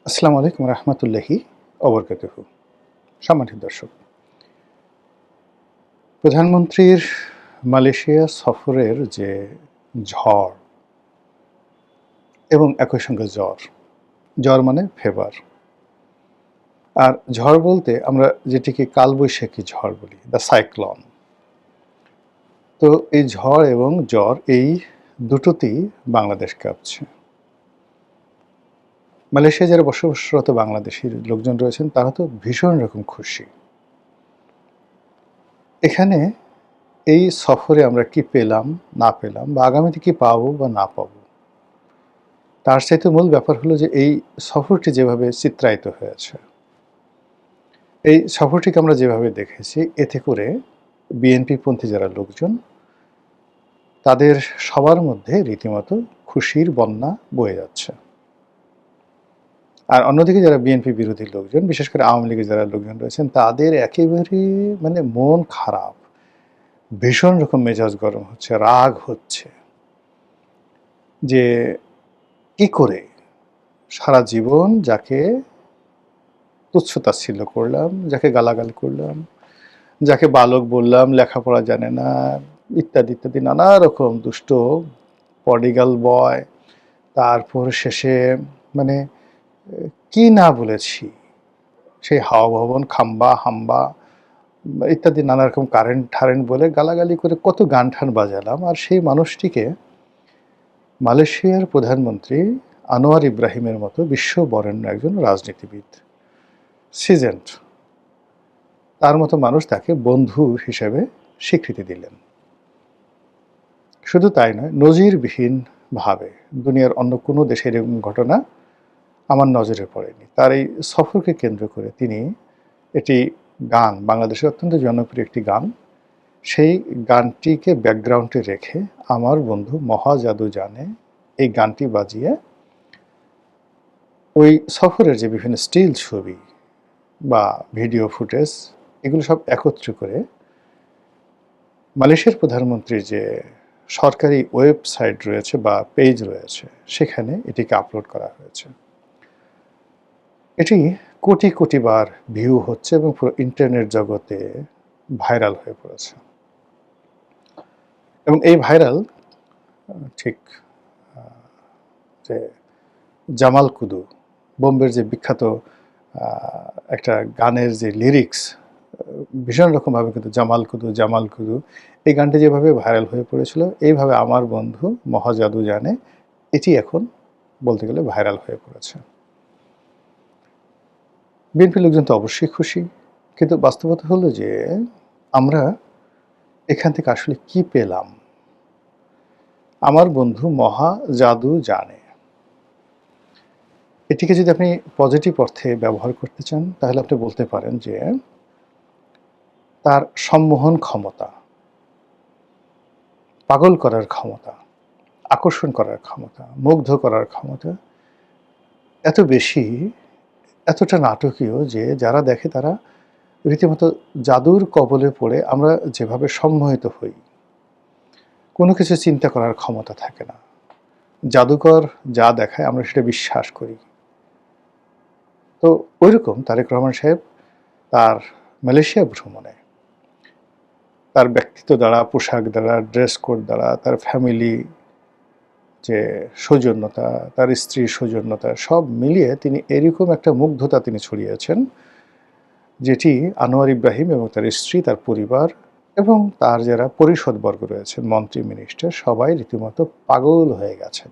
আসসালামু আলাইকুম রহমতুল্লাহি অবরকাতুহু। সম্মানিত দর্শক, প্রধানমন্ত্রীর মালয়েশিয়া সফরের যে ঝড় এবং একই সঙ্গে জ্বর, জ্বর মানে ফেভার, আর ঝড় বলতে আমরা যেটিকে কালবৈশাখী ঝড় বলি, দ্য সাইক্লন। তো এই ঝড় এবং জ্বর এই দুটোতেই বাংলাদেশ কাঁপছে। মালয়েশিয়া যারা বসবাসরত বাংলাদেশির লোকজন রয়েছেন তারা তো ভীষণ রকম খুশি। এখানে এই সফরে আমরা কি পেলাম না পেলাম বা আগামীতে কি পাবো বা না পাবো, তার চাইতে মূল ব্যাপার হলো যে এই সফরটি যেভাবে চিত্রায়িত হয়েছে, এই সফরটিকে আমরা যেভাবে দেখেছি, এতে করে বিএনপিপন্থী যারা লোকজন তাদের সবার মধ্যে রীতিমতো খুশির বন্যা বয়ে যাচ্ছে। আর অন্যদিকে যারা বিএনপি বিরোধী লোকজন, বিশেষ করে আওয়ামী লীগের যারা লোকজন রয়েছেন, তাদের একেবারে মন খারাপ, ভীষণ রকম মেজাজ গরম হচ্ছে, রাগ হচ্ছে যে কি করে সারা জীবন যাকে তুচ্ছ-তাচ্ছিল্য করলাম, যাকে গালাগাল করলাম, যাকে বালক বললাম, লেখাপড়া জানে না, ইত্যাদি ইত্যাদি নানা রকম দুষ্ট প্রডিগাল বয়, তারপর শেষে মানে কি না বলেছি, সেই হাওয়া ভবন, খাম্বা, হাম্বা ইত্যাদি নানা রকম কারেন্ট ঠারেন্ট বলে গালাগালি করে কত গান ঠান বাজালাম। আর সেই মানুষটিকে মালয়েশিয়ার প্রধানমন্ত্রী আনোয়ার ইব্রাহিমের মতো বিশ্ববরেণ্য একজন রাজনীতিবিদ, সিজেন্ট, তার মতো মানুষ তাকে বন্ধু হিসেবে স্বীকৃতি দিলেন। শুধু তাই নয়, নজিরবিহীনভাবে দুনিয়ার অন্য কোনো দেশের এরকম ঘটনা আমার নজরে পড়েনি। তার এই সফরকে কেন্দ্র করে তিনি এটি গান, বাংলাদেশের অত্যন্ত জনপ্রিয় একটি গান, সেই গানটিকে ব্যাকগ্রাউন্ডে রেখে আমার বন্ধু মহা জাদু জানে এই গানটি বাজিয়ে ওই সফরের যে বিভিন্ন স্টিল ছবি বা ভিডিও ফুটেজ, এগুলো সব একত্র করে মালয়েশিয়ার প্রধানমন্ত্রীর যে সরকারি ওয়েবসাইট রয়েছে বা পেজ রয়েছে, সেখানে এটিকে আপলোড করা হয়েছে। এটি কোটি কোটি বার ভিউ হচ্ছে এবং পুরো ইন্টারনেট জগতে ভাইরাল হয়ে পড়েছে। এবং এই ভাইরাল ঠিক যে জামাল কুদু, বোম্বের যে বিখ্যাত একটা গানের যে লিরিক্স, ভীষণ রকমভাবে কিন্তু জামাল কুদু জামাল কুদু, এই গানটি যেভাবে ভাইরাল হয়ে পড়েছিল, এইভাবে আমার বন্ধু মহাজাদু জানে এটি এখন বলতে গেলে ভাইরাল হয়ে পড়েছে। বিএনপি লোকজন তো অবশ্যই খুশি, কিন্তু বাস্তবতা হলো যে আমরা এখান থেকে আসলে কি পেলাম। আমার বন্ধু মহা জাদু জানে, এটিকে যদি আপনি পজিটিভ অর্থে ব্যবহার করতে চান, তাহলে আপনি বলতে পারেন যে তার সম্মোহন ক্ষমতা, পাগল করার ক্ষমতা, আকর্ষণ করার ক্ষমতা, মুগ্ধ করার ক্ষমতা এত বেশি, এতটা নাটকীয় যে যারা দেখে তারা রীতিমতো জাদুর কবলে পড়ে আমরা যেভাবে সম্মোহিত হই, কোনো কিছু চিন্তা করার ক্ষমতা থাকে না, জাদুকর যা দেখায় আমরা সেটা বিশ্বাস করি। তো ওইরকম তারেক রহমান সাহেব তার মালয়েশিয়া ভ্রমণে তার ব্যক্তিত্ব দ্বারা, পোশাক দ্বারা, ড্রেস কোড দ্বারা, তার ফ্যামিলি যে সৌজন্যতা, তার স্ত্রীর সৌজন্যতা, সব মিলিয়ে তিনি এরকম একটা মুগ্ধতা তিনি ছড়িয়েছেন, যেটি আনোয়ার ইব্রাহিম এবং তার স্ত্রী, তার পরিবার এবং তার যারা পরিষদবর্গ রয়েছেন, মন্ত্রী মিনিস্টার, সবাই রীতিমতো পাগল হয়ে গেছেন।